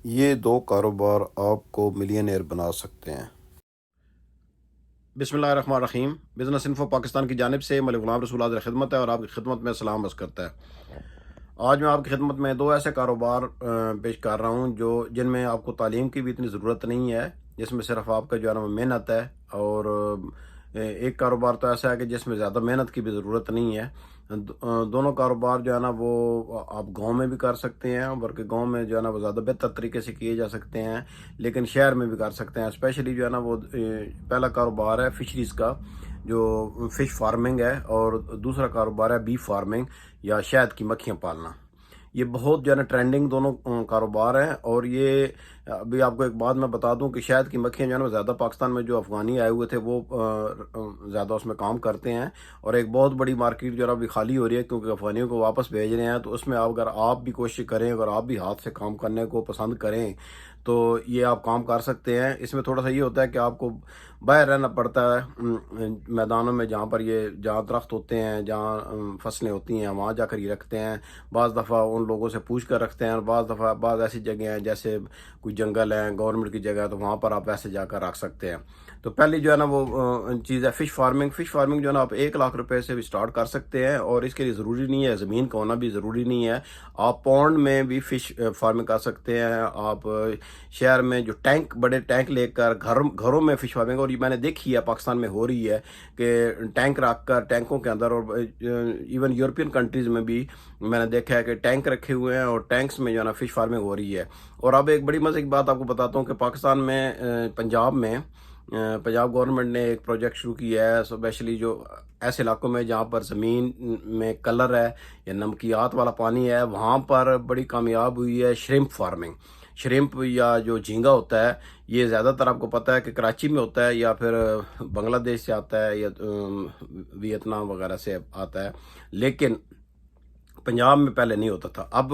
یہ دو کاروبار آپ کو ملینئر بنا سکتے ہیں۔ بسم اللہ الرحمن الرحیم۔ بزنس انفو پاکستان کی جانب سے ملک غلام رسول حاضر خدمت ہے اور آپ کی خدمت میں سلام عرض کرتا ہے۔ آج میں آپ کی خدمت میں دو ایسے کاروبار پیش کر رہا ہوں جن میں آپ کو تعلیم کی بھی اتنی ضرورت نہیں ہے، جس میں صرف آپ کا جو ہے نا وہ محنت ہے، اور ایک کاروبار تو ایسا ہے کہ جس میں زیادہ محنت کی بھی ضرورت نہیں ہے۔ دونوں کاروبار جو ہے نا وہ آپ گاؤں میں بھی کر سکتے ہیں، بلکہ گاؤں میں جو ہے نا وہ زیادہ بہتر طریقے سے کیے جا سکتے ہیں، لیکن شہر میں بھی کر سکتے ہیں۔ اسپیشلی جو ہے نا وہ پہلا کاروبار ہے فشریز کا، جو فش فارمنگ ہے، اور دوسرا کاروبار ہے بی فارمنگ یا شہد کی مکھیاں پالنا۔ یہ بہت جو ہے نا ٹرینڈنگ دونوں کاروبار ہیں، اور یہ ابھی آپ کو ایک بات میں بتا دوں کہ شہد کی مکھیاں جو ہے نا زیادہ پاکستان میں جو افغانی آئے ہوئے تھے وہ زیادہ اس میں کام کرتے ہیں، اور ایک بہت بڑی مارکیٹ جو ہے نا ابھی خالی ہو رہی ہے کیونکہ افغانیوں کو واپس بھیج رہے ہیں۔ تو اس میں اگر آپ بھی کوشش کریں، اگر آپ بھی ہاتھ سے کام کرنے کو پسند کریں تو یہ آپ کام کر سکتے ہیں۔ اس میں تھوڑا سا یہ ہوتا ہے کہ آپ کو باہر رہنا پڑتا ہے میدانوں میں، جہاں درخت ہوتے ہیں، جہاں فصلیں ہوتی ہیں، وہاں جا کر یہ رکھتے ہیں۔ بعض دفعہ ان لوگوں سے پوچھ کر رکھتے ہیں، اور بعض ایسی جگہ ہیں جیسے کوئی جنگل ہے، گورنمنٹ کی جگہ ہے، تو وہاں پر آپ ایسے جا کر رکھ سکتے ہیں۔ تو پہلی جو ہے نا وہ چیز ہے فش فارمنگ۔ فش فارمنگ جو ہے نا آپ 1 لاکھ روپے سے بھی سٹارٹ کر سکتے ہیں، اور اس کے لیے ضروری نہیں ہے زمین کا ہونا، بھی ضروری نہیں ہے۔ آپ پونڈ میں بھی فش فارمنگ کر سکتے ہیں۔ آپ شہر میں جو بڑے ٹینک لے کر گھروں میں فش فارمنگ، اور یہ میں نے دیکھی ہے پاکستان میں ہو رہی ہے کہ ٹینک رکھ کر ٹینکوں کے اندر، اور ایون یورپین کنٹریز میں بھی میں نے دیکھا ہے کہ ٹینک رکھے ہوئے ہیں، اور ٹینکس میں جو ہے نا فش فارمنگ ہو رہی ہے۔ اور اب ایک بڑی مزے کی بات آپ کو بتاتا ہوں کہ پاکستان میں پنجاب گورنمنٹ نے ایک پروجیکٹ شروع کیا ہے، اسپیشلی جو ایسے علاقوں میں جہاں پر زمین میں کلر ہے یا نمکیات والا پانی ہے، وہاں پر بڑی کامیاب ہوئی ہے شرمپ فارمنگ۔ شرمپ یا جو جھینگا ہوتا ہے، یہ زیادہ تر آپ کو پتہ ہے کہ کراچی میں ہوتا ہے، یا پھر بنگلہ دیش سے آتا ہے، یا ویتنام وغیرہ سے آتا ہے، لیکن پنجاب میں پہلے نہیں ہوتا تھا۔ اب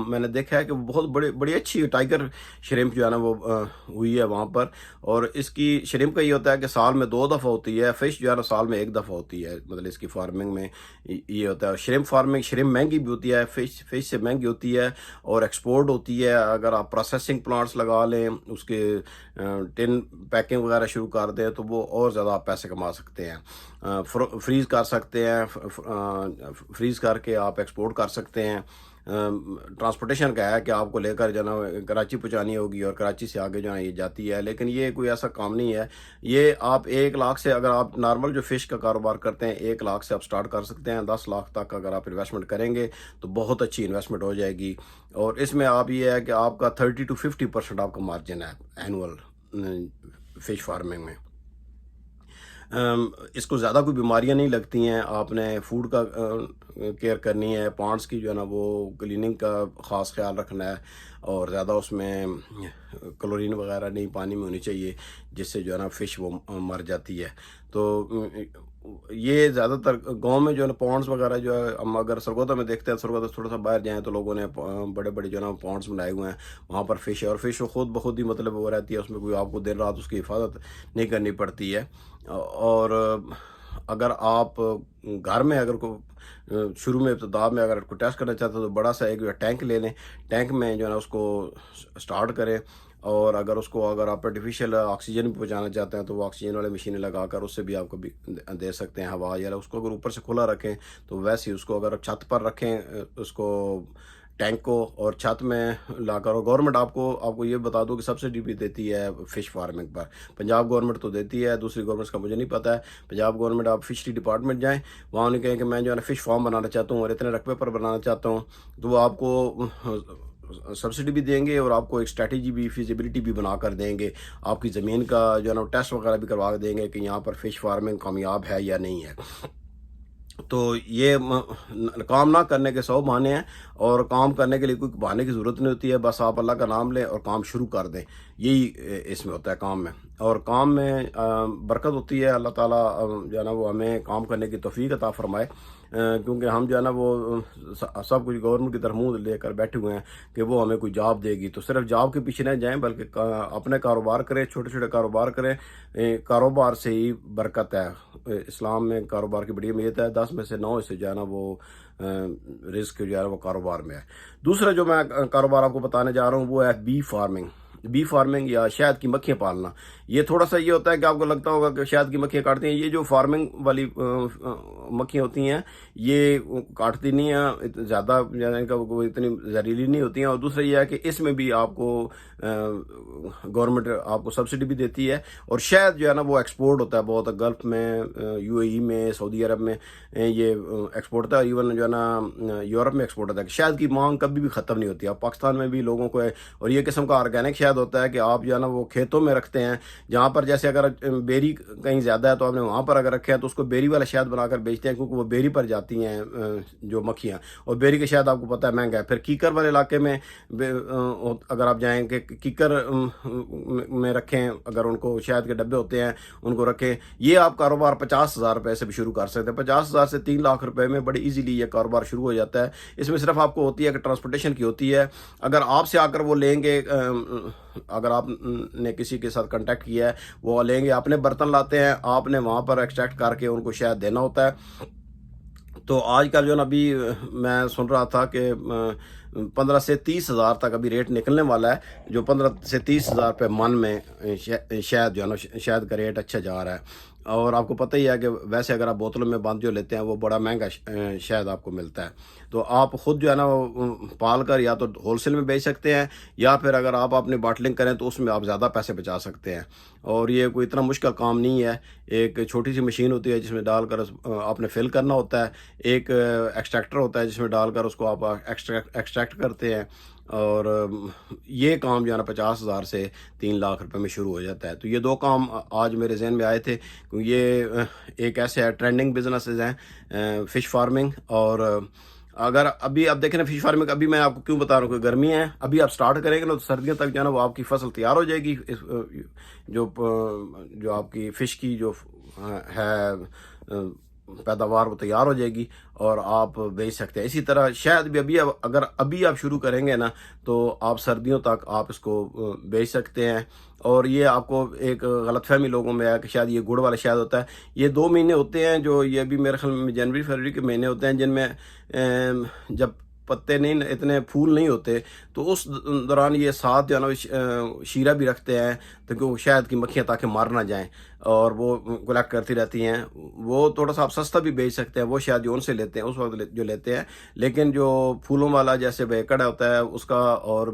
میں نے دیکھا ہے کہ بہت بڑی اچھی ٹائیگر شریمپ جو ہے نا وہ ہوئی ہے وہاں پر، اور اس کی شریمپ کا یہ ہوتا ہے کہ سال میں 2 دفعہ ہوتی ہے، فش جو ہے نا سال میں 1 دفعہ ہوتی ہے، مطلب اس کی فارمنگ میں یہ ہوتا ہے۔ شریمپ فارمنگ، شریمپ مہنگی بھی ہوتی ہے، فش سے مہنگی ہوتی ہے، اور ایکسپورٹ ہوتی ہے۔ اگر آپ پروسیسنگ پلانٹس لگا لیں، اس کے ٹن پیکنگ وغیرہ شروع کر دیں، تو وہ اور زیادہ آپ پیسے کما سکتے ہیں۔ فریز کر سکتے ہیں، فریز کر کے آپ ایکسپورٹ کر سکتے ہیں۔ ٹرانسپورٹیشن کا ہے کہ آپ کو لے کر جو ہے نا کراچی پہنچانی ہوگی، اور کراچی سے آگے جو ہے یہ جاتی ہے، لیکن یہ کوئی ایسا کام نہیں ہے۔ یہ آپ 1 لاکھ سے، اگر آپ نارمل جو فش کا کاروبار کرتے ہیں، 1 لاکھ سے آپ سٹارٹ کر سکتے ہیں۔ 10 لاکھ تک اگر آپ انویسٹمنٹ کریں گے تو بہت اچھی انویسٹمنٹ ہو جائے گی، اور اس میں آپ یہ ہے کہ آپ کا 30 to 50% آپ کا مارجن ہے اینول فش فارمنگ میں۔ اس کو زیادہ کوئی بیماریاں نہیں لگتی ہیں۔ آپ نے فوڈ کا کیئر کرنی ہے، پانڈس کی جو ہے نا وہ کلیننگ کا خاص خیال رکھنا ہے، اور زیادہ اس میں کلورین وغیرہ نہیں پانی میں ہونی چاہیے، جس سے جو ہے نا فش وہ مر جاتی ہے۔ تو یہ زیادہ تر گاؤں میں جو ہے نا پونڈس وغیرہ جو ہے، ہم اگر سرگودا میں دیکھتے ہیں، سرگودا تھوڑا سا باہر جائیں تو لوگوں نے بڑے بڑے جو ہے نا پونڈس بنائے ہوئے ہیں، وہاں پر فش ہے، اور فش خود بخود ہی مطلب وہ رہتی ہے، اس میں کوئی آپ کو دن رات اس کی حفاظت نہیں کرنی پڑتی ہے۔ اور اگر آپ گھر میں اگر شروع میں ابتدا میں اگر کوئی ٹیسٹ کرنا چاہتے ہیں تو بڑا سا ایک ٹینک لے لیں، ٹینک میں جو ہے نا اس کو سٹارٹ کریں، اور اگر آپ آرٹیفیشیل آکسیجن بھی پہنچانا چاہتے ہیں تو وہ آکسیجن والے مشینیں لگا کر اس سے بھی آپ کو بھی دے سکتے ہیں ہوا، یا اس کو اگر اوپر سے کھلا رکھیں تو ویسے ہی اس کو اگر چھت پر رکھیں اس کو ٹینک کو، اور چھت میں لا کر، اور گورنمنٹ آپ کو یہ بتا دو کہ سبسڈی بھی دیتی ہے فش فارمنگ پر۔ پنجاب گورنمنٹ تو دیتی ہے، دوسری گورنمنٹس کا مجھے نہیں پتہ ہے۔ پنجاب گورنمنٹ، آپ فشری ڈپارٹمنٹ جائیں، وہاں انہیں کہیں کہ میں جو ہے نا فش فارم بنانا چاہتا ہوں اور اتنے رقبے پر بنانا چاہتا ہوں، تو وہ آپ کو سبسڈی بھی دیں گے، اور آپ کو ایک اسٹریٹجی بھی، فیزیبلٹی بھی بنا کر دیں گے۔ آپ کی زمین کا جو ہے نا ٹیسٹ وغیرہ بھی کروا دیں گے کہ یہاں پر فش فارمنگ کامیاب ہے یا نہیں ہے۔ تو یہ کام نہ کرنے کے 100 بہانے ہیں، اور کام کرنے کے لیے کوئی بہانے کی ضرورت نہیں ہوتی ہے، بس آپ اللہ کا نام لیں اور کام شروع کر دیں۔ یہی اس میں ہوتا ہے کام میں، اور کام میں برکت ہوتی ہے۔ اللہ تعالیٰ جو ہے نا وہ ہمیں کام کرنے کی توفیق عطا فرمائے، کیونکہ ہم جو ہے نا وہ سب کچھ گورنمنٹ کی طرف منہ لے کر بیٹھے ہوئے ہیں کہ وہ ہمیں کوئی جاب دے گی، تو صرف جاب کے پیچھے نہ جائیں، بلکہ اپنے کاروبار کریں، چھوٹے چھوٹے کاروبار کریں۔ کاروبار سے ہی برکت ہے۔ اسلام میں کاروبار کی بڑی اہمیت ہے۔ 10 میں سے 9 حصے جو ہے نا وہ رزق جو ہے وہ کاروبار میں ہے. دوسرا جو میں کاروبار آپ کو بتانے جا رہا ہوں وہ ہے بی فارمنگ یا شہد کی مکھیاں پالنا. یہ تھوڑا سا یہ ہوتا ہے کہ آپ کو لگتا ہوگا کہ شہد کی مکھیاں کاٹتی ہیں. یہ جو فارمنگ والی مکھیاں ہوتی ہیں یہ کاٹتی نہیں ہیں زیادہ، ان کا کوئی اتنی زہریلی نہیں ہوتی ہیں. اور دوسرا یہ ہے کہ اس میں بھی آپ کو گورنمنٹ آپ کو سبسڈی بھی دیتی ہے. اور شہد جو ہے نا وہ ایکسپورٹ ہوتا ہے بہت گلف میں، یو اے ای میں، سعودی عرب میں یہ ایکسپورٹ ہوتا ہے. ایون جو ہے نا یورپ میں ایکسپورٹ ہوتا ہے. شہد کی مانگ کبھی بھی ختم نہیں ہوتی. اب پاکستان میں بھی لوگوں کو ہے، اور یہ قسم کا آرگینک شہد ہوتا ہے کہ آپ جو ہے نا وہ کھیتوں میں رکھتے ہیں جہاں پر جیسے اگر بیری کہیں زیادہ ہے تو آپ نے وہاں پر اگر رکھے ہیں تو اس کو بیری والا شہد بنا کر بیچتے ہیں، کیونکہ وہ بیری پر جاتی ہیں جو مکھیاں. اور بیری کا شہد آپ کو پتہ ہے مہنگا ہے. پھر کیکر والے علاقے میں اگر آپ جائیں کہ کیکر میں رکھیں، اگر ان کو شہد کے ڈبے ہوتے ہیں ان کو رکھیں. یہ آپ کاروبار 50,000 روپے سے بھی شروع کر سکتے ہیں. 50,000 سے 3 لاکھ روپے میں بڑی ایزیلی یہ کاروبار شروع ہو جاتا ہے. اس میں صرف آپ کو ہوتی ہے کہ ٹرانسپورٹیشن کی ہوتی ہے. اگر آپ سے آ کر وہ لیں گے، اگر آپ نے کسی کے ساتھ کنٹیکٹ کیا ہے وہ لیں گے، اپنے برتن لاتے ہیں، آپ نے وہاں پر ایکسٹریکٹ کر کے ان کو شہد دینا ہوتا ہے. تو آج کل جو نا ابھی میں سن رہا تھا کہ 15 سے 30,000 تک ابھی ریٹ نکلنے والا ہے، جو 15 سے 30,000 روپے من میں شہد جو ہے نا شہد کا ریٹ اچھا جا رہا ہے. اور آپ کو پتہ ہی ہے کہ ویسے اگر آپ بوتلوں میں بند جو لیتے ہیں وہ بڑا مہنگا شہد آپ کو ملتا ہے. تو آپ خود جو ہے نا وہ پال کر یا تو ہول سیل میں بیچ سکتے ہیں، یا پھر اگر آپ اپنی باٹلنگ کریں تو اس میں آپ زیادہ پیسے بچا سکتے ہیں. اور یہ کوئی اتنا مشکل کام نہیں ہے. ایک چھوٹی سی مشین ہوتی ہے جس میں ڈال کر آپ نے فل کرنا ہوتا ہے. ایک ایکسٹریکٹر ہوتا ہے جس میں ڈال کر اس کو آپ ایکسٹریکٹ کرتے ہیں. اور یہ کام جو ہے نا 50,000 سے 3 لاکھ روپے میں شروع ہو جاتا ہے. تو یہ دو کام آج میرے ذہن میں آئے تھے. یہ ایک ایسے ہے ٹرینڈنگ بزنسز ہیں فش فارمنگ. اور اگر ابھی آپ دیکھیں نا فش فارمنگ، ابھی میں آپ کو کیوں بتا رہا ہوں کہ گرمی ہے، ابھی آپ سٹارٹ کریں گے نا تو سردیوں تک جو ہے نا وہ آپ کی فصل تیار ہو جائے گی. جو آپ کی فش کی جو ہے پیداوار وہ تیار ہو جائے گی اور آپ بیچ سکتے ہیں. اسی طرح شاید بھی اگر ابھی آپ شروع کریں گے نا تو آپ سردیوں تک آپ اس کو بیچ سکتے ہیں. اور یہ آپ کو ایک غلط فہمی لوگوں میں ہے کہ شاید یہ گڑ والا شاید ہوتا ہے. یہ 2 مہینے ہوتے ہیں جو یہ بھی میرے خیال میں جنوری فروری کے مہینے ہوتے ہیں جن میں جب پتے نہیں اتنے پھول نہیں ہوتے، تو اس دوران یہ ساتھ جو ہے نا شیرہ بھی رکھتے ہیں تاکہ شہد کی مکھیاں تاکہ مار نہ جائیں، اور وہ کلیکٹ کرتی رہتی ہیں. وہ تھوڑا سا آپ سستا بھی بیچ سکتے ہیں، وہ شاید جو ان سے لیتے ہیں اس وقت جو لیتے ہیں. لیکن جو پھولوں والا جیسے بیکڑ ہوتا ہے اس کا، اور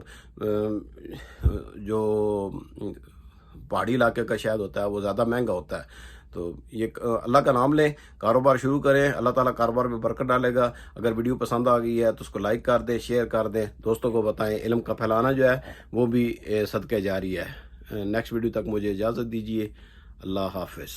جو پہاڑی علاقے کا شہد ہوتا ہے وہ زیادہ مہنگا ہوتا ہے. تو یہ اللہ کا نام لیں، کاروبار شروع کریں، اللہ تعالیٰ کاروبار میں برکت ڈالے گا. اگر ویڈیو پسند آ گئی ہے تو اس کو لائک کر دیں، شیئر کر دیں، دوستوں کو بتائیں. علم کا پھیلانا جو ہے وہ بھی صدقہ جاری ہے. نیکسٹ ویڈیو تک مجھے اجازت دیجیے. اللہ حافظ.